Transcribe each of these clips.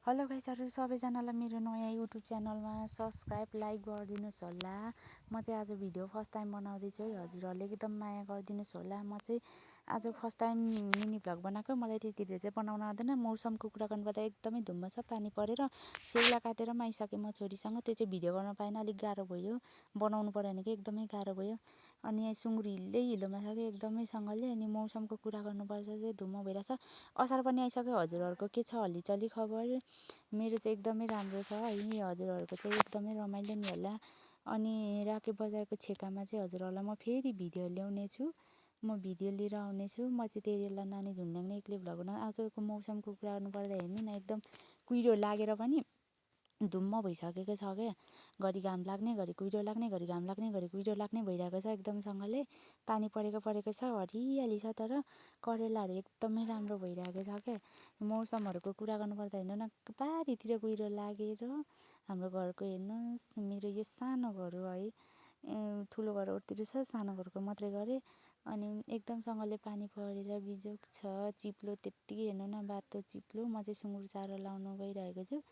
Hello गाइजहरु सबैजनालाई मेरो नयाँ युट्युब च्यानलमा सब्स्क्राइब लाइक गरिदिनुस् होला। म चाहिँ आज भिडियो फर्स्ट टाइम बनाउँदैछु है। हजुरहरूले एकदम माया गरिदिनुस् होला। म चाहिँ आज फर्स्ट टाइम मिनी भ्लग बनाएको। मलाई त्यति धेरै चाहिँ बनाउन आउँदैन। मौसमको कुरा गर्नुपर्दा एकदमै धुम्म छ, पानी परेर सेउला काटेर पनि आइसकेँ म छोरीसँग। त्यो चाहिँ भिडियो गर्न पाएन, अलिक गाह्रो भयो। बनाउनु पर्यो भने एकदमै गाह्रो भयो। अनि यहाँ सुँगुर हिलोमा छ कि एकदमैसँगले। अनि मौसमको कुरा गर्नुपर्छ चाहिँ धुम्म भइरहेछ। असार पनि आइसक्यो। हजुरहरूको के छ हल्लीचल्ली खबर? मेरो चाहिँ एकदमै राम्रो छ है। हजुरहरूको चाहिँ एकदमै रमाइलो नि होला। अनि राके बजारको छेकामा चाहिँ हजुरहरूलाई म फेरि भिडियो ल्याउने छु। म भिडियो लिएर आउनेछु। म चाहिँ त्यति बेला नानी झुन्ड्याउने एक्लै भ्लग बनाउनु। आजको मौसमको कुरा गर्नुपर्दा हेर्नु न, एकदम कुहिरो लागेर पनि धुम्म भइसकेको छ क्या। घरि घाम लाग्ने, घरि कुहिरो लाग्ने, घरि घाम लाग्ने, घरि कुहिरो लाग्ने भइरहेको छ एकदमसँगले। पानी परेको छ, हरियाली छ। तर करेलाहरू एकदमै राम्रो भइरहेको छ क्या। मौसमहरूको कुरा गर्नुपर्दा हेर्नु न, पारितिर कुहिरो लागेर हाम्रो घरको हेर्नुहोस्, मेरो यो सानो घर हो है। ठुलो घरहरूतिर छ, सानो घरको मात्रै गरेँ। अनि एकदमसँगले पानी परेर बिजोग छ, चिप्लो त्यत्तिकै हेर्नु न, बाटो चिप्लो। म चाहिँ सुँगुर चारो लाउनु गइरहेको छु।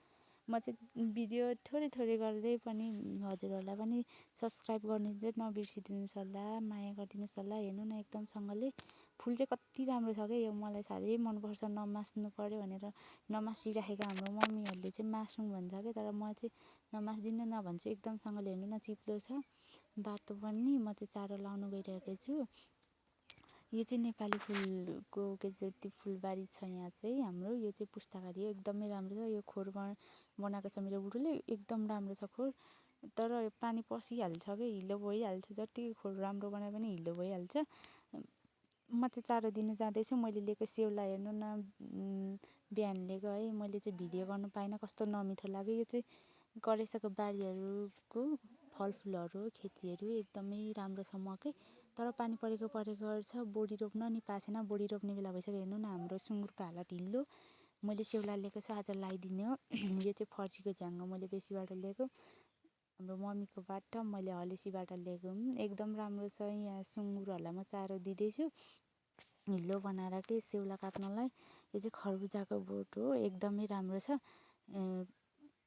म चाहिँ भिडियो थोरै गर्दै पनि हजुरहरूलाई पनि सब्स्क्राइब गर्नु चाहिँ नबिर्सिदिनुहोस् होला, माया गरिदिनुहोस् होला। हेर्नु न एकदमसँगले फुल चाहिँ कति राम्रो छ क्या। यो मलाई साह्रै मनपर्छ। नमास्नु पऱ्यो भनेर नमासिराखेको हाम्रो मम्मीहरूले चाहिँ मासौँ भन्छ क्या। तर म चाहिँ नमास्दिनँ न भन्छु। एकदमसँगले हेर्नु न, चिप्लो छ बाटो पनि। म चाहिँ चारो लाउनु गइरहेको छु। यो चाहिँ नेपाली फुलको के चाहिँ त्यो फुलबारी छ यहाँ चाहिँ हाम्रो। यो चाहिँ पुस्तकारी हो, एकदमै राम्रो छ। यो खोर बनाएको छ मेरो बुढोले, एकदम राम्रो छ खोर। तर पानी पसिहाल्छ क्या, हिलो भइहाल्छ। जत्तिकै खोर राम्रो बनाए पनि हिलो भइहाल्छ। म चाहिँ चारो दिनु जाँदैछु। मैले लिएको सेउला हेर्नु न, बिहान लिएको है। मैले चाहिँ भिडियो गर्नु पाइनँ, कस्तो नमिठो लाग्यो। यो चाहिँ करेसाको बारीहरूको फलफुलहरू, खेतीहरू एकदमै राम्रो छ मकै। तर पानी परेको छ। बोडी रोप्न नि पाएको छैन। बोडी रोप्ने बेला भइसक्यो। हेर्नु न हाम्रो सुँगुरको हालत हिलो। मैले सेउला लिएको छु, आज लगाइदिने हो। यो चाहिँ फर्सीको झ्याङ हो, मैले बेसीबाट लिएको। हाम्रो मम्मीकोबाट मैले हलेसीबाट लिएको। एकदम राम्रो छ। यहाँ सुँगुरहरूलाई म चारो दिँदैछु हिलो बनाएर के सेउला काट्नलाई। यो चाहिँ खरबुजाको बोट हो, एकदमै राम्रो छ।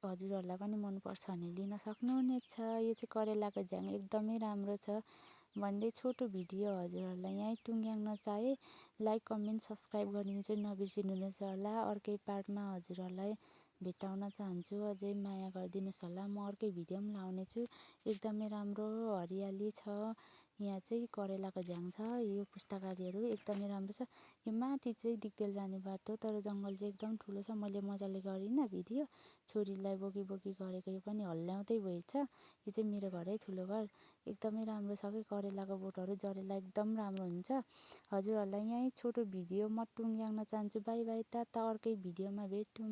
हजुरहरूलाई पनि मनपर्छ भने लिन सक्नुहुनेछ। यो चाहिँ करेलाको झ्याङ, एकदमै राम्रो छ भन्दै छोटो भिडियो हजुरहरूलाई यहीँ टुङ्ग्याउन चाहे। लाइक कमेन्ट सब्स्क्राइब गरिदिनु चाहिँ नबिर्सिनुहोस् होला। अर्कै पार्टमा हजुरहरूलाई भेटाउन चाहन्छु। अझै माया गरिदिनुहोस् होला। म अर्कै भिडियो पनि लाउनेछु। एकदमै राम्रो हरियाली छ। यहाँ चाहिँ करेलाको झ्याङ छ। यो पुस्तकारीहरू एकदमै राम्रो छ। यो माथि चाहिँ दिक्तेल जाने बाटो, तर जङ्गल चाहिँ एकदम ठुलो छ। मैले मजाले गरिनँ भिडियो, छोरीलाई बोकी गरेको। यो पनि हल्ल्याउँदै भएछ। यो चाहिँ मेरो घरै ठुलो घर, एकदमै राम्रो छ कि करेलाको बोटहरू जरेला एकदम राम्रो हुन्छ। हजुरहरूलाई यहीँ छोटो भिडियो म टुङ्ग्याउन चाहन्छु। By by, Tata. अर्कै भिडियोमा भेटौँ।